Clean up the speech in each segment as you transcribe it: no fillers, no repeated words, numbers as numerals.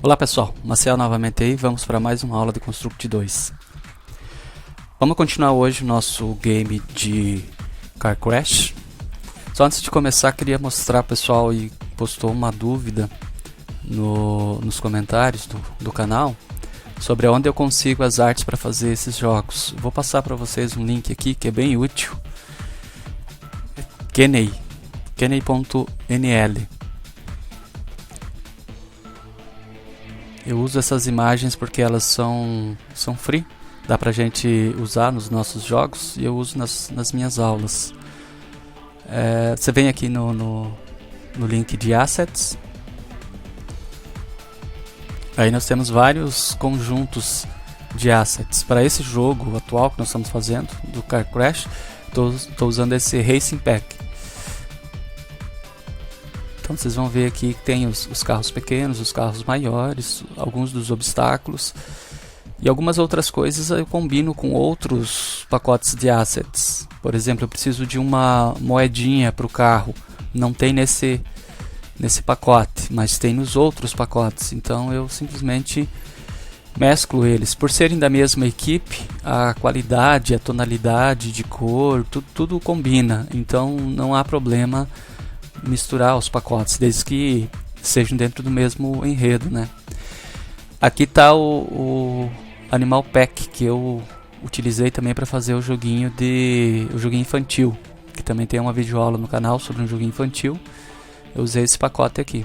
Olá pessoal, Maciel novamente aí, vamos para mais uma aula de Construct 2. Vamos continuar hoje o nosso game de Car Crash. Só antes de começar, queria mostrar pessoal, e postou uma dúvida nos comentários do canal sobre onde eu consigo as artes para fazer esses jogos. Vou passar para vocês um link aqui que é bem útil. Kenei.nl. Eu uso essas imagens porque elas são free, dá pra gente usar nos nossos jogos e eu uso nas minhas aulas. Você vem aqui no link de Assets, aí nós temos vários conjuntos de assets. Para esse jogo atual que nós estamos fazendo, do Car Crash, estou usando esse Racing Pack. Então vocês vão ver aqui que tem os carros pequenos, os carros maiores, alguns dos obstáculos e algumas outras coisas eu combino com outros pacotes de assets. Por exemplo, eu preciso de uma moedinha para o carro, não tem nesse pacote, mas tem nos outros pacotes, então eu simplesmente mesclo eles. Por serem da mesma equipe, a qualidade, a tonalidade de cor, tudo combina, então não há problema misturar os pacotes, desde que sejam dentro do mesmo enredo, né? Aqui está o Animal Pack que eu utilizei também para fazer o joguinho infantil, que também tem uma videoaula no canal sobre um joguinho infantil. Eu usei esse pacote aqui,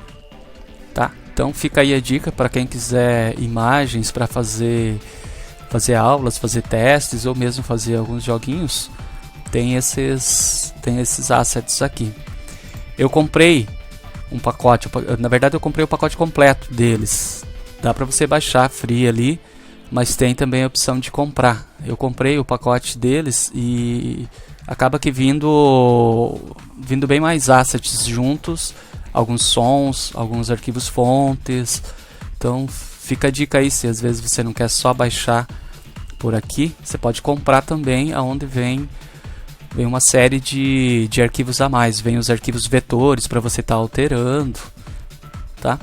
tá? Então fica aí a dica para quem quiser imagens para fazer aulas, fazer testes ou mesmo fazer alguns joguinhos. Tem esses assets aqui. Eu comprei um pacote, na verdade eu comprei o pacote completo deles. Dá para você baixar free ali, mas tem também a opção de comprar. Eu comprei o pacote deles e acaba que vindo bem mais assets juntos, alguns sons, alguns arquivos fontes. Então fica a dica aí, se às vezes você não quer só baixar por aqui, você pode comprar também, aonde vem uma série de arquivos a mais. Vem os arquivos vetores para você estar alterando, tá?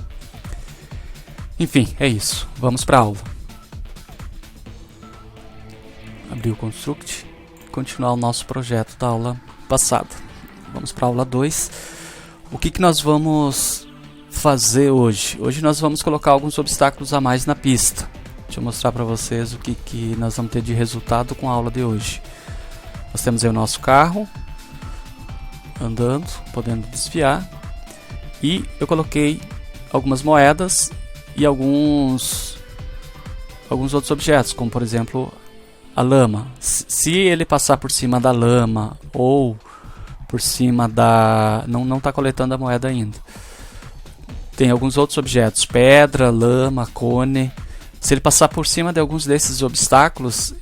Enfim, é isso. Vamos para a aula. Abrir o Construct, continuar o nosso projeto da aula passada. Vamos para a aula 2. O que nós vamos fazer hoje? Hoje nós vamos colocar alguns obstáculos a mais na pista. Deixa eu mostrar para vocês o que nós vamos ter de resultado com a aula de hoje. Nós temos aí o nosso carro andando, podendo desviar, e eu coloquei algumas moedas e alguns outros objetos, como por exemplo a lama. Se ele passar por cima da lama ou por cima não está coletando a moeda ainda. Tem alguns outros objetos, pedra, lama, cone. Se ele passar por cima de alguns desses obstáculos,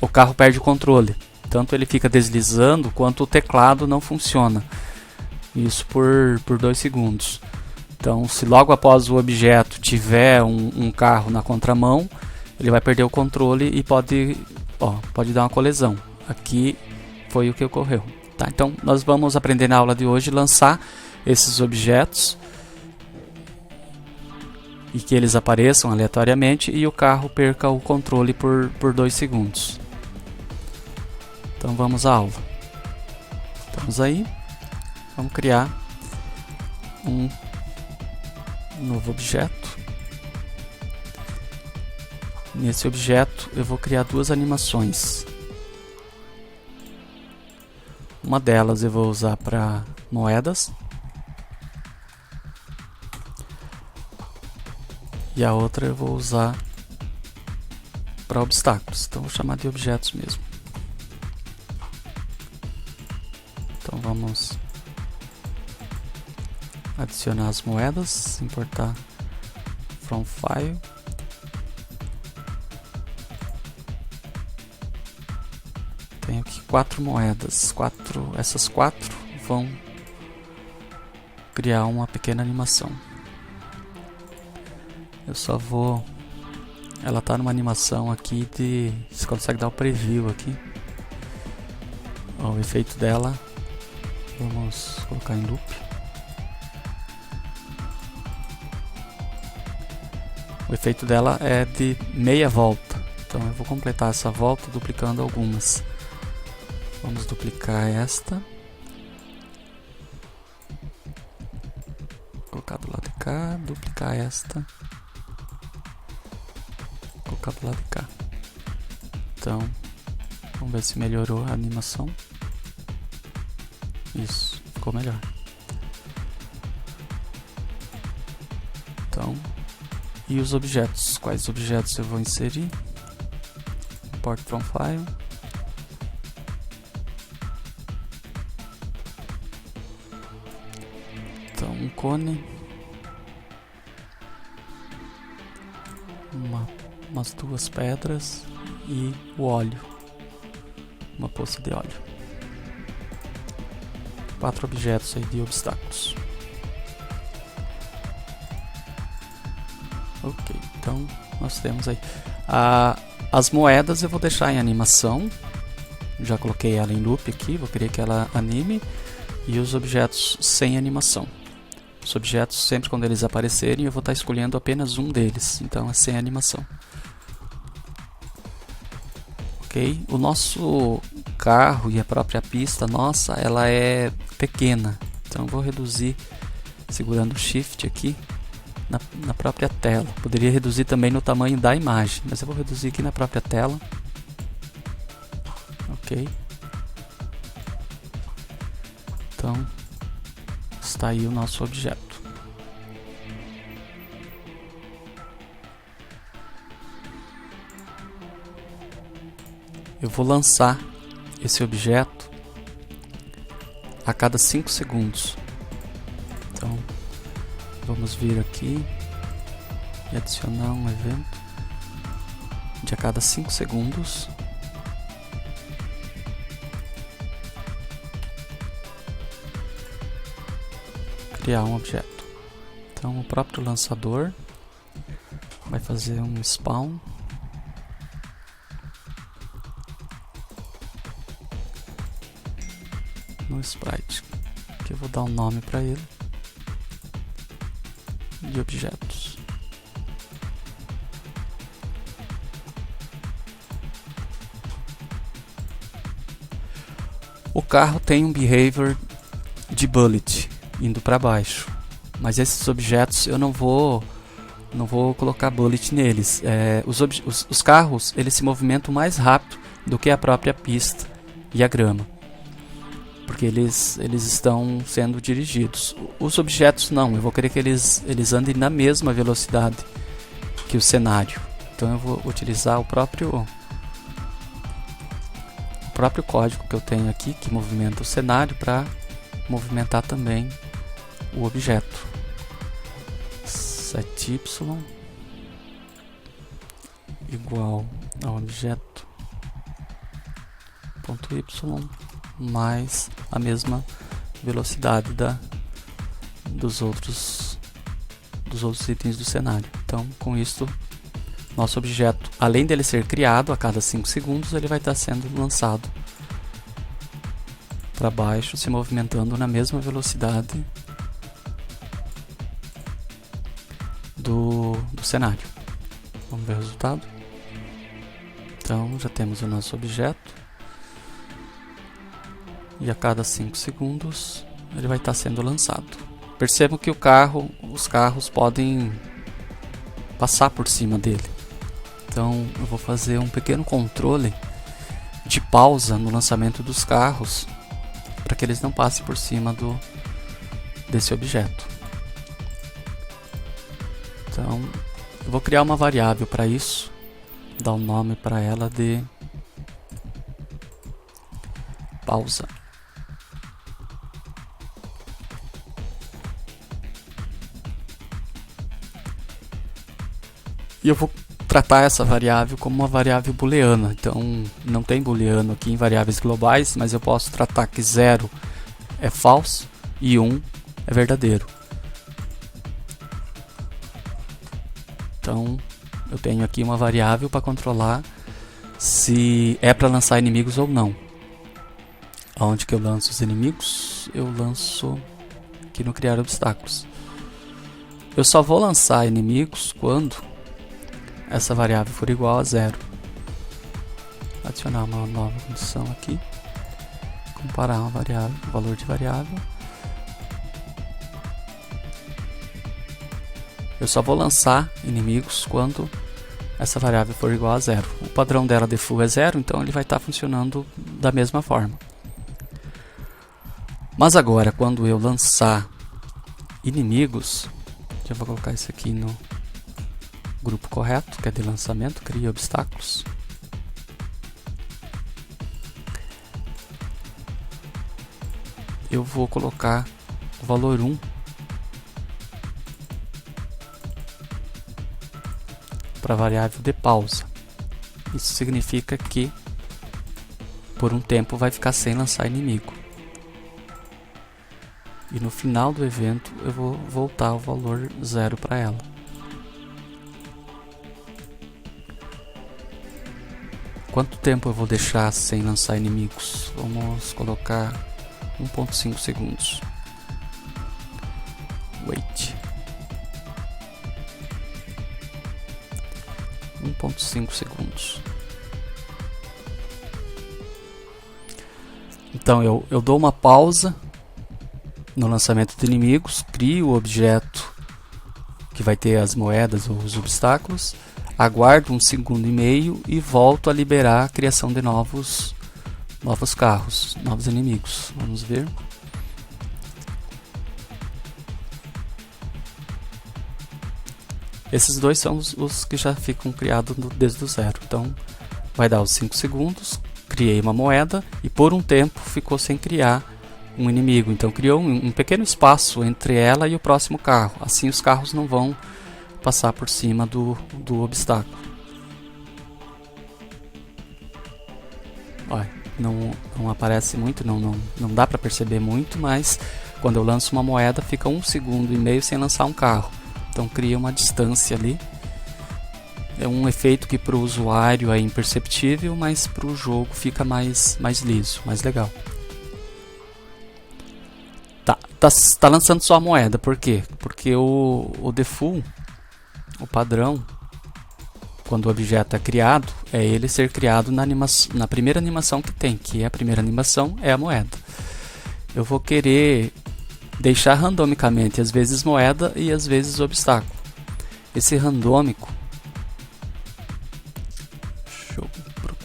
o carro perde o controle. Tanto ele fica deslizando, quanto o teclado não funciona. Isso por 2 segundos. Então, se logo após o objeto tiver um carro na contramão, ele vai perder o controle e pode dar uma colisão. Aqui foi o que ocorreu. Tá? Então, nós vamos aprender na aula de hoje lançar esses objetos e que eles apareçam aleatoriamente e o carro perca o controle por 2 segundos. Então vamos à aula. Estamos aí. Vamos criar um novo objeto. Nesse objeto eu vou criar 2 animações. Uma delas eu vou usar para moedas. E a outra eu vou usar para obstáculos. Então vou chamar de objetos mesmo. Então vamos adicionar as moedas, importar from file. Tenho aqui 4 moedas. Essas 4 vão criar uma pequena animação. Eu só vou... Ela está numa animação aqui de... Você consegue dar o preview aqui. O efeito dela. Vamos colocar em loop. O efeito dela é de meia volta. Então eu vou completar essa volta duplicando algumas. Vamos duplicar esta. Colocar do lado de cá, duplicar esta. Colocar do lado de cá. Então, vamos ver se melhorou a animação. Isso, ficou melhor. Então, e os objetos? Quais objetos eu vou inserir? Import from file. Então, um cone. Umas duas pedras e o óleo. Uma poça de óleo. 4 objetos aí de obstáculos. Ok, então nós temos aí as moedas. Eu vou deixar em animação. Já coloquei ela em loop aqui, vou querer que ela anime. E os objetos sem animação. Os objetos, sempre quando eles aparecerem, eu vou estar escolhendo apenas um deles, então é sem animação. Ok, o nosso carro e a própria pista nossa, ela é pequena, então eu vou reduzir segurando o Shift aqui na própria tela. Poderia reduzir também no tamanho da imagem, mas eu vou reduzir aqui na própria tela. Ok, então está aí o nosso objeto. Eu vou lançar esse objeto a cada 5 segundos. Então, vamos vir aqui e adicionar um evento de a cada 5 segundos. Criar um objeto. Então o próprio lançador vai fazer um spawn no sprite, que eu vou dar um nome para ele de objetos. O carro tem um behavior de bullet indo para baixo, mas esses objetos eu não vou colocar bullet neles. Os carros, eles se movimentam mais rápido do que a própria pista e a grama, porque eles estão sendo dirigidos. Os objetos não, eu vou querer que eles andem na mesma velocidade que o cenário. Então eu vou utilizar o próprio código que eu tenho aqui, que movimenta o cenário, para movimentar também o objeto. Set y igual ao objeto ponto y mais a mesma velocidade dos outros itens do cenário. Então, com isso, nosso objeto, além dele ser criado a cada 5 segundos, ele vai estar sendo lançado para baixo, se movimentando na mesma velocidade do cenário. Vamos ver o resultado. Então, já temos o nosso objeto. E a cada 5 segundos ele vai estar sendo lançado. Percebam que os carros podem passar por cima dele. Então eu vou fazer um pequeno controle de pausa no lançamento dos carros, para que eles não passem por cima desse objeto. Então eu vou criar uma variável para isso, dar um nome para ela de pausa. E eu vou tratar essa variável como uma variável booleana. Então não tem booleano aqui em variáveis globais, mas eu posso tratar que 0 é false e 1 é verdadeiro. Então eu tenho aqui uma variável para controlar se é para lançar inimigos ou não. Aonde que eu lanço os inimigos? Eu lanço aqui no criar obstáculos. Eu só vou lançar inimigos quando essa variável for igual a 0. Adicionar uma nova condição aqui. Comparar uma variável, o valor de variável. Eu só vou lançar inimigos quando essa variável for igual a 0. O padrão dela default é 0, então ele vai estar funcionando da mesma forma. Mas agora, quando eu lançar inimigos, já vou colocar isso aqui no grupo correto, que é de lançamento, cria obstáculos. Eu vou colocar o valor 1 para a variável de pausa. Isso significa que por um tempo vai ficar sem lançar inimigo. E no final do evento eu vou voltar o valor 0 para ela. Quanto tempo eu vou deixar sem lançar inimigos? Vamos colocar 1.5 segundos. Wait. 1.5 segundos. Então eu dou uma pausa no lançamento de inimigos, crio o objeto que vai ter as moedas ou os obstáculos, aguardo 1 segundo e meio e volto a liberar a criação de novos carros, novos inimigos. Vamos ver. Esses dois são os que já ficam criados desde o 0. Então vai dar os 5 segundos, criei uma moeda e por um tempo ficou sem criar um inimigo. Então criou um pequeno espaço entre ela e o próximo carro. Assim os carros não vão passar por cima do obstáculo. Olha, não aparece muito, não dá para perceber muito, mas quando eu lanço uma moeda fica 1 segundo e meio sem lançar um carro. Então cria uma distância ali. É um efeito que para o usuário é imperceptível, mas para o jogo fica mais liso, mais legal. Tá lançando só a moeda, por quê? Porque o default, o padrão, quando o objeto é criado, é ele ser criado na primeira animação que tem, que a primeira animação é a moeda. Eu vou querer deixar randomicamente, às vezes moeda e às vezes obstáculo. Esse randômico,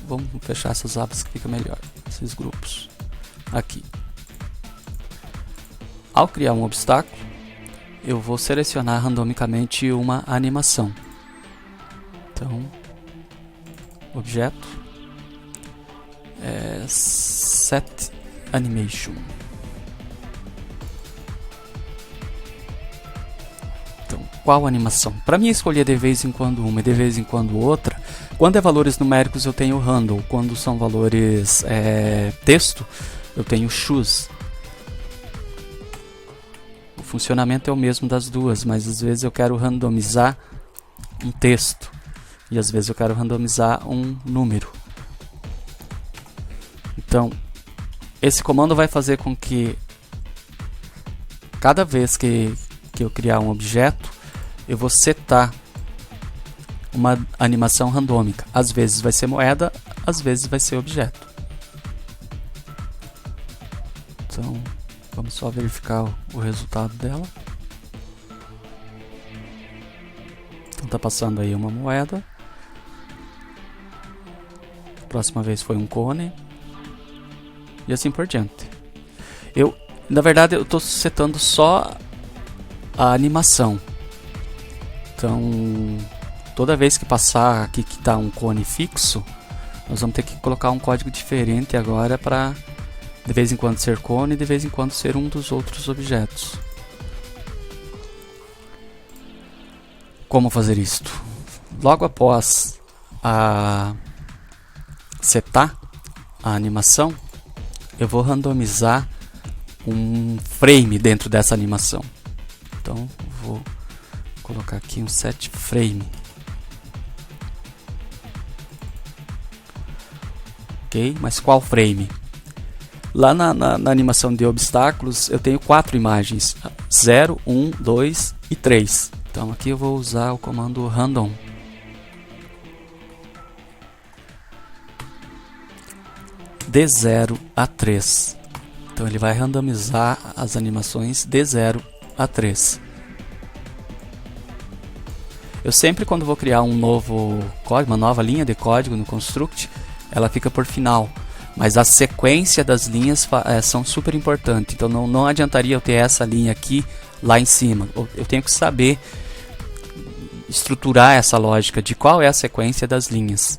vamos fechar essas abas que fica melhor, esses grupos aqui. Ao criar um obstáculo, eu vou selecionar randomicamente uma animação. Então, objeto, set animation. Então, qual animação? Para mim escolher de vez em quando uma e de vez em quando outra. Quando é valores numéricos eu tenho handle, quando são valores texto eu tenho choose. O funcionamento é o mesmo das duas, mas às vezes eu quero randomizar um texto e às vezes eu quero randomizar um número. Então, esse comando vai fazer com que cada vez que eu criar um objeto, eu vou setar uma animação randômica. Às vezes vai ser moeda, às vezes vai ser objeto. Então, vamos só verificar o resultado dela. Então tá passando aí uma moeda. Próxima vez foi um cone. E assim por diante. Na verdade eu estou setando só a animação. Então toda vez que passar aqui que está um cone fixo, nós vamos ter que colocar um código diferente agora para de vez em quando ser cone e de vez em quando ser um dos outros objetos. Como fazer isto? Logo após setar a animação, eu vou randomizar um frame dentro dessa animação. Então vou colocar aqui um set frame. Ok, mas qual frame? Lá na animação de obstáculos eu tenho 4 imagens, 0, 1, 2 e 3. Então aqui eu vou usar o comando random de 0 a 3. Então ele vai randomizar as animações de 0 a 3. Eu sempre, quando vou criar um novo código, uma nova linha de código no Construct, ela fica por final. Mas a sequência das linhas são super importantes. Então não adiantaria eu ter essa linha aqui lá em cima. Eu tenho que saber estruturar essa lógica de qual é a sequência das linhas.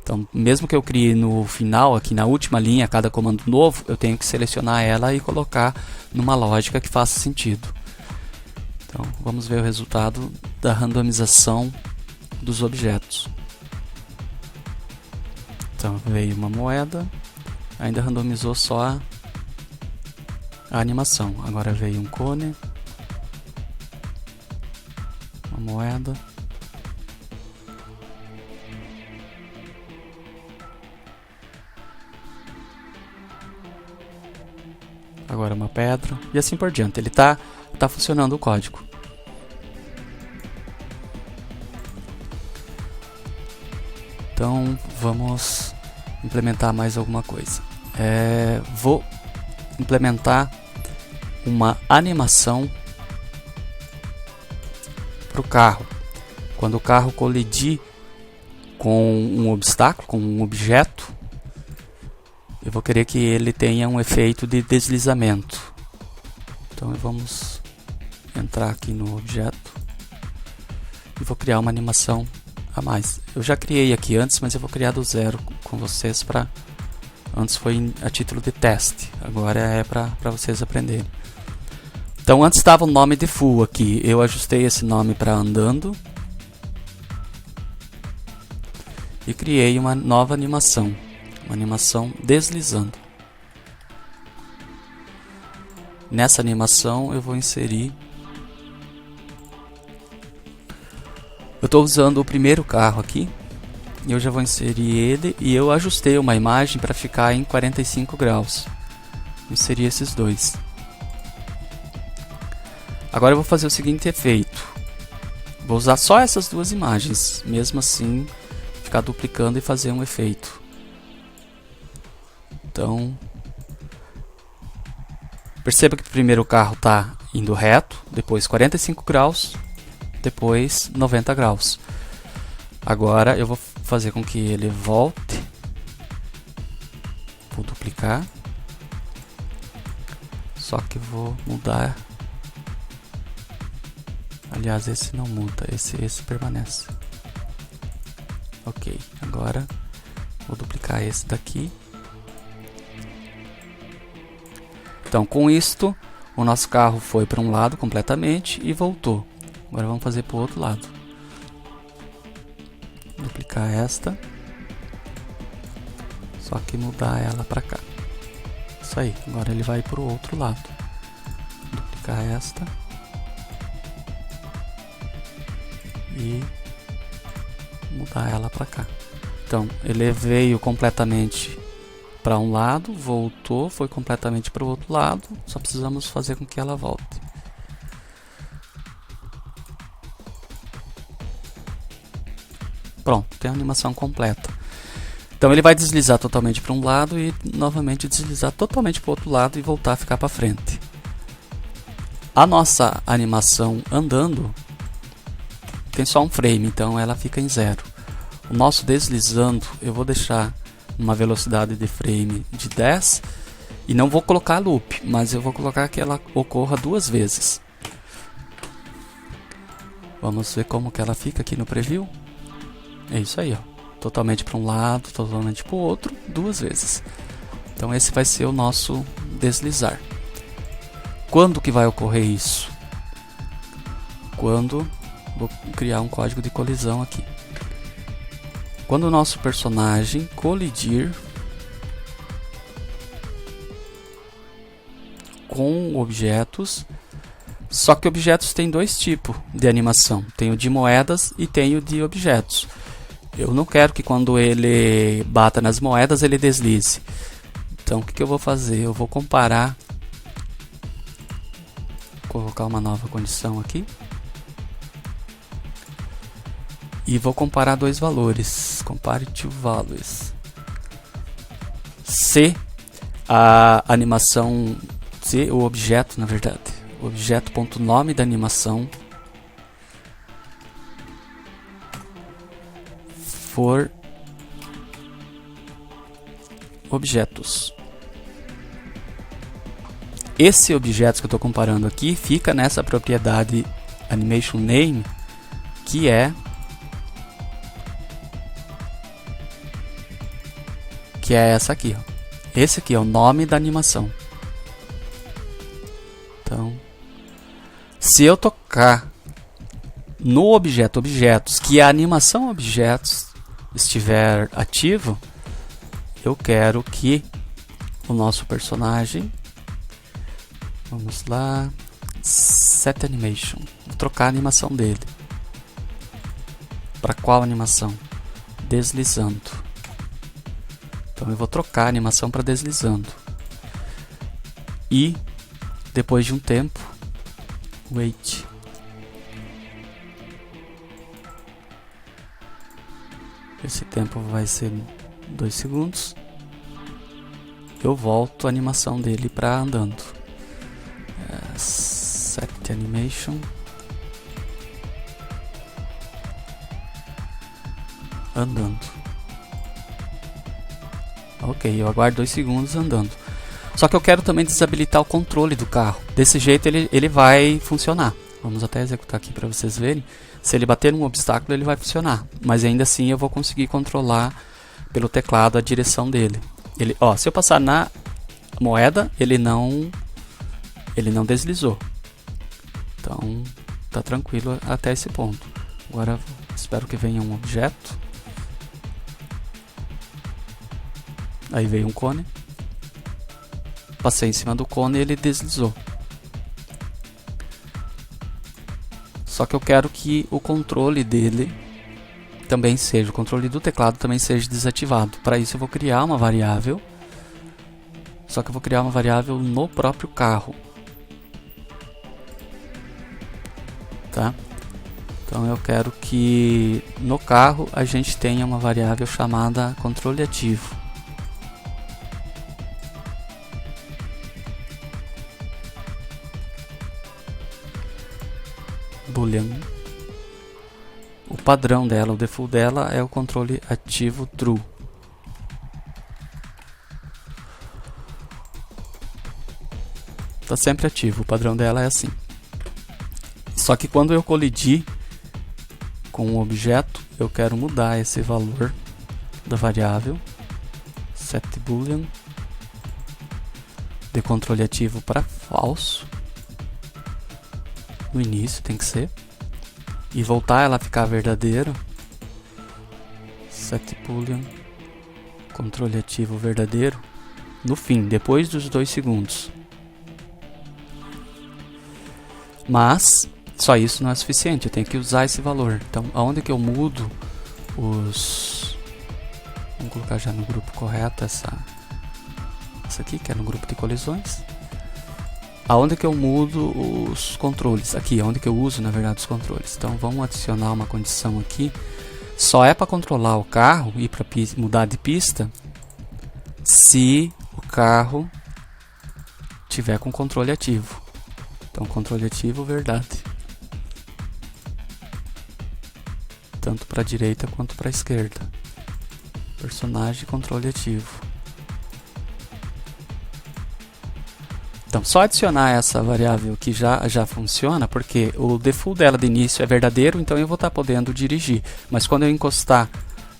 Então, mesmo que eu crie no final, aqui na última linha, cada comando novo, eu tenho que selecionar ela e colocar numa lógica que faça sentido. Então, vamos ver o resultado da randomização dos objetos. Então, veio uma moeda, ainda randomizou só a animação. Agora veio um cone, uma moeda. Agora uma pedra e assim por diante. Ele tá funcionando o código. Então vamos implementar mais alguma coisa. Vou implementar uma animação para o carro. Quando o carro colidir com um obstáculo, com um objeto, eu vou querer que ele tenha um efeito de deslizamento. Então vamos entrar aqui no objeto e vou criar uma animação a mais. Eu já criei aqui antes, mas eu vou criar do zero com vocês. Antes foi a título de teste, agora é para vocês aprenderem. Então antes estava o nome de full aqui, eu ajustei esse nome para andando e criei uma nova animação. Uma animação deslizando. Nessa animação eu vou inserir... Eu estou usando o primeiro carro aqui. E eu já vou inserir ele. E eu ajustei uma imagem para ficar em 45 graus. Inserir esses dois. Agora eu vou fazer o seguinte efeito. Vou usar só essas duas imagens. Mesmo assim, ficar duplicando e fazer um efeito. Então, perceba que primeiro o carro está indo reto, depois 45 graus, depois 90 graus. Agora eu vou fazer com que ele volte. Vou duplicar. Só que vou mudar. Aliás, esse não muda, esse permanece. Ok, agora vou duplicar esse daqui. Então, com isto, o nosso carro foi para um lado completamente e voltou. Agora vamos fazer para o outro lado. Duplicar esta. Só que mudar ela para cá. Isso aí, agora ele vai para o outro lado. Duplicar esta. E mudar ela para cá. Então, ele veio completamente para um lado, voltou, foi completamente para o outro lado, só precisamos fazer com que ela volte. Pronto, tem a animação completa. Então ele vai deslizar totalmente para um lado e novamente deslizar totalmente para o outro lado e voltar a ficar para frente. A nossa animação andando tem só um frame, então ela fica em 0. O nosso deslizando eu vou deixar uma velocidade de frame de 10 e não vou colocar loop, mas eu vou colocar que ela ocorra 2 vezes. Vamos ver como que ela fica aqui no preview. É isso aí, ó. Totalmente para um lado, totalmente para o outro, 2 vezes. Então esse vai ser o nosso deslizar. Quando que vai ocorrer isso? Quando vou criar um código de colisão aqui. Quando o nosso personagem colidir com objetos, só que objetos tem 2 tipos de animação, tem o de moedas e tem o de objetos. Eu não quero que quando ele bata nas moedas ele deslize. Então o que eu vou fazer? Eu vou comparar, vou colocar uma nova condição aqui. E vou comparar 2 valores. Compare two values. se a animação, se o objeto, na verdade, o objeto.nome da animação for objetos. Esse objeto que eu estou comparando aqui fica nessa propriedade animation name, que é essa aqui, ó. Esse aqui é o nome da animação. Então, se eu tocar no objeto objetos, que a animação objetos estiver ativo, eu quero que o nosso personagem, vamos lá, set animation, vou trocar a animação dele. Para qual animação? Deslizando. Então eu vou trocar a animação para deslizando. E depois de um tempo, wait. Esse tempo vai ser 2 segundos. Eu volto a animação dele para andando. Set animation. Andando. Ok, eu aguardo 2 segundos andando. Só que eu quero também desabilitar o controle do carro. Desse jeito ele vai funcionar. Vamos até executar aqui para vocês verem. Se ele bater num obstáculo, ele vai funcionar. Mas ainda assim eu vou conseguir controlar pelo teclado a direção dele. Se eu passar na moeda, ele não deslizou. Então tá tranquilo até esse ponto. Agora espero que venha um objeto. Aí veio um cone. Passei em cima do cone e ele deslizou. Só que eu quero que o controle dele também seja, o controle do teclado também seja desativado. Para isso eu vou criar uma variável. Só que eu vou criar uma variável no próprio carro. Tá? Então eu quero que no carro a gente tenha uma variável chamada controle ativo. Boolean. O padrão dela, o default dela é o controle ativo true. Está sempre ativo, o padrão dela é assim. Só que quando eu colidir com um objeto, eu quero mudar esse valor da variável set boolean de controle ativo para falso. No início tem que ser. E voltar ela a ficar verdadeira. Set boolean controle ativo verdadeiro no fim, depois dos 2 segundos. Mas só isso não é suficiente, eu tenho que usar esse valor. Então, aonde que eu mudo os... Vamos colocar já no grupo correto essa aqui, que é no grupo de colisões. Aonde que eu mudo os controles? Aqui, onde que eu uso, na verdade, os controles. Então, vamos adicionar uma condição aqui. Só é para controlar o carro e para mudar de pista se o carro tiver com controle ativo. Então, controle ativo, verdade. Tanto para a direita quanto para a esquerda. Personagem, controle ativo. Então, só adicionar essa variável que já funciona, porque o default dela de início é verdadeiro, então eu vou estar podendo dirigir. Mas quando eu encostar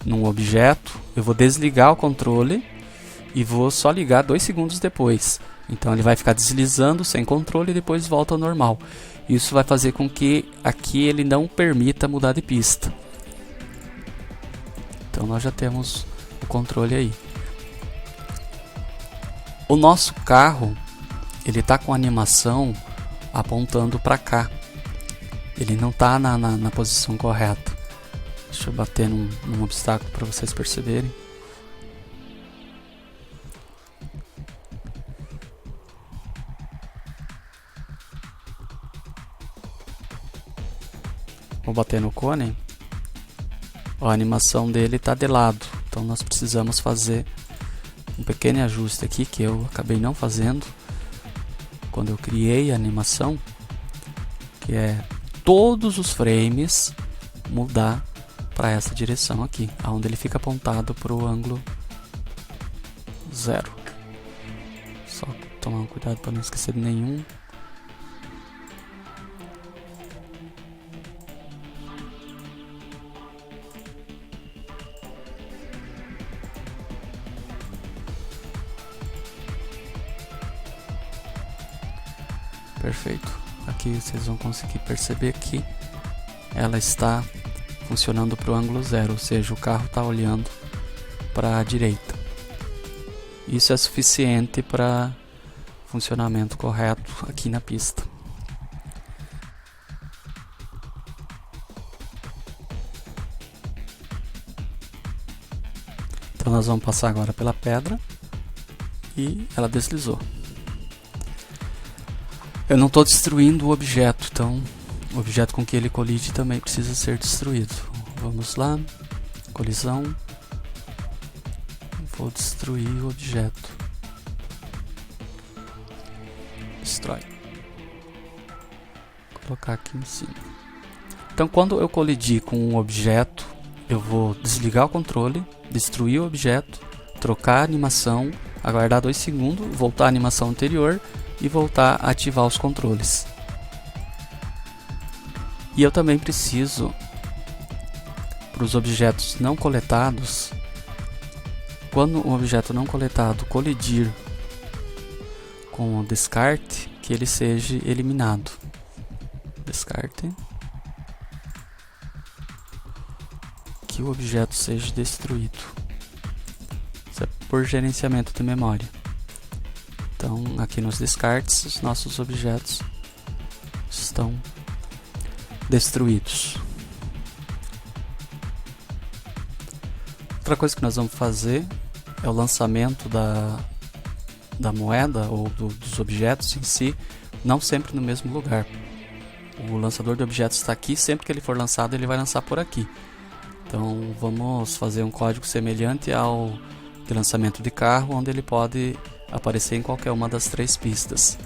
num objeto, eu vou desligar o controle e vou só ligar 2 segundos depois. Então ele vai ficar deslizando sem controle e depois volta ao normal. Isso vai fazer com que aqui ele não permita mudar de pista. Então nós já temos o controle aí. O nosso carro, ele está com a animação apontando para cá. Ele não está na posição correta. Deixa eu bater num obstáculo para vocês perceberem. Vou bater no cone. A animação dele está de lado. Então nós precisamos fazer um pequeno ajuste aqui que eu acabei não fazendo quando eu criei a animação, que é todos os frames mudar para essa direção aqui, onde ele fica apontado para o ângulo 0. Só tomar cuidado para não esquecer de nenhum. Perfeito. Aqui vocês vão conseguir perceber que ela está funcionando para o ângulo 0, ou seja, o carro está olhando para a direita. Isso é suficiente para funcionamento correto aqui na pista. Então nós vamos passar agora pela pedra e ela deslizou. Eu não estou destruindo o objeto, então o objeto com que ele colide também precisa ser destruído. Vamos lá, colisão, vou destruir o objeto. Destrói. Vou colocar aqui em cima. Então quando eu colidir com um objeto, eu vou desligar o controle, destruir o objeto, trocar a animação, aguardar 2 segundos, voltar à animação anterior e voltar a ativar os controles. E eu também preciso, para os objetos não coletados, quando um objeto não coletado colidir com o descarte, que ele seja eliminado. Descarte. Que o objeto seja destruído. Isso é por gerenciamento de memória. Então, aqui nos descartes, os nossos objetos estão destruídos. Outra coisa que nós vamos fazer é o lançamento da moeda ou dos objetos em si, não sempre no mesmo lugar. O lançador de objetos está aqui, sempre que ele for lançado, ele vai lançar por aqui. Então, vamos fazer um código semelhante ao de lançamento de carro, onde ele pode aparecer em qualquer uma das 3 pistas.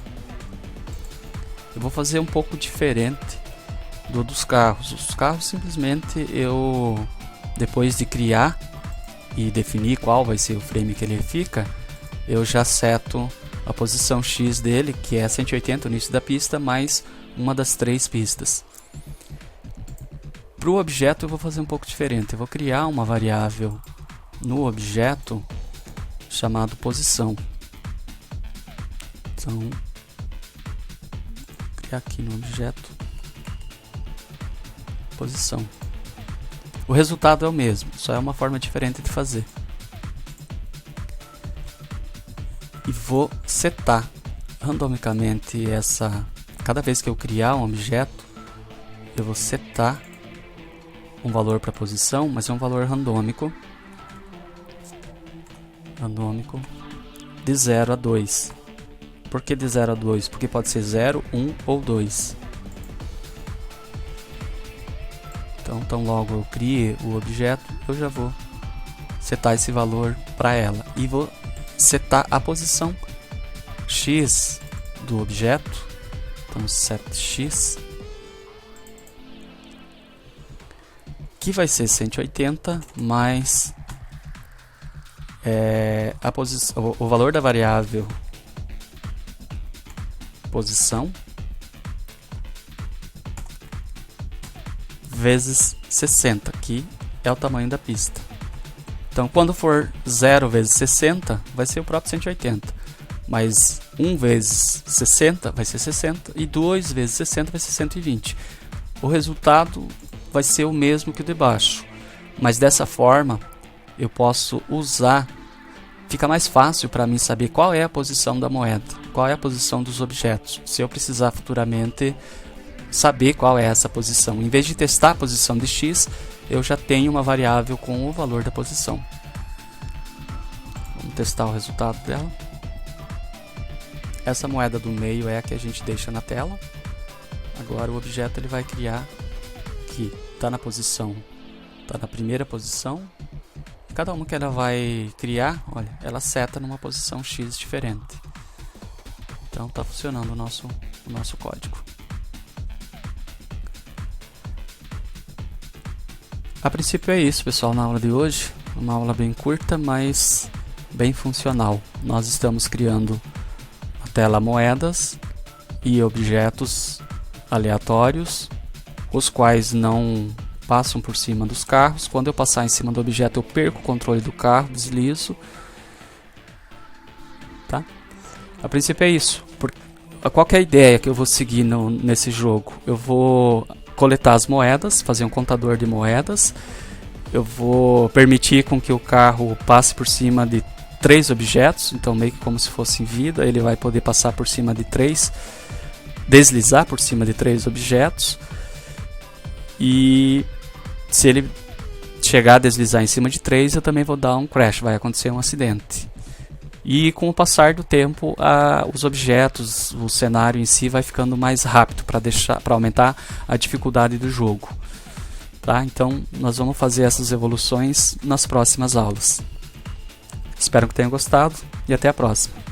Eu vou fazer um pouco diferente dos carros. Os carros simplesmente depois de criar e definir qual vai ser o frame que ele fica, eu já seto a posição X dele, que é 180 no início da pista, mais uma das 3 pistas. Para o objeto eu vou fazer um pouco diferente. Eu vou criar uma variável no objeto chamado posição. Então, vou criar aqui no objeto posição. O resultado é o mesmo, só é uma forma diferente de fazer. E vou setar randomicamente cada vez que eu criar um objeto, eu vou setar um valor para posição, mas é um valor randômico de 0 a 2. Por que de 0 a 2? Porque pode ser 0, 1 ou 2. Então, tão logo eu crie o objeto, eu já vou setar esse valor para ela. E vou setar a posição X do objeto. Então, set X, que vai ser 180 mais o valor da variável posição vezes 60, que é o tamanho da pista. Então, quando for 0 vezes 60, vai ser o próprio 180. Mas 1 vezes 60 vai ser 60 e 2 vezes 60 vai ser 120. O resultado vai ser o mesmo que o de baixo. Mas dessa forma, eu posso usar, fica mais fácil para mim saber qual é a posição da moeda, qual é a posição dos objetos. Se eu precisar futuramente saber qual é essa posição. Em vez de testar a posição de X, eu já tenho uma variável com o valor da posição. Vamos testar o resultado dela. Essa moeda do meio é a que a gente deixa na tela. Agora o objeto ele vai criar que está na posição, está na primeira posição, cada uma que ela vai criar, olha, ela seta numa posição X diferente. Então está funcionando o nosso código. A princípio é isso, pessoal, na aula de hoje. Uma aula bem curta, mas bem funcional. Nós estamos criando a tela moedas e objetos aleatórios, os quais não passam por cima dos carros. Quando eu passar em cima do objeto, eu perco o controle do carro, deslizo. Tá? A princípio é isso. Qual que é a ideia que eu vou seguir nesse jogo? Eu vou coletar as moedas, fazer um contador de moedas. Eu vou permitir com que o carro passe por cima de 3 objetos, então meio que como se fosse em vida, ele vai poder passar por cima de 3, deslizar por cima de 3 objetos. E se ele chegar a deslizar em cima de 3, eu também vou dar um crash, vai acontecer um acidente. E com o passar do tempo, os objetos, o cenário em si vai ficando mais rápido para aumentar a dificuldade do jogo. Tá? Então nós vamos fazer essas evoluções nas próximas aulas. Espero que tenham gostado e até a próxima.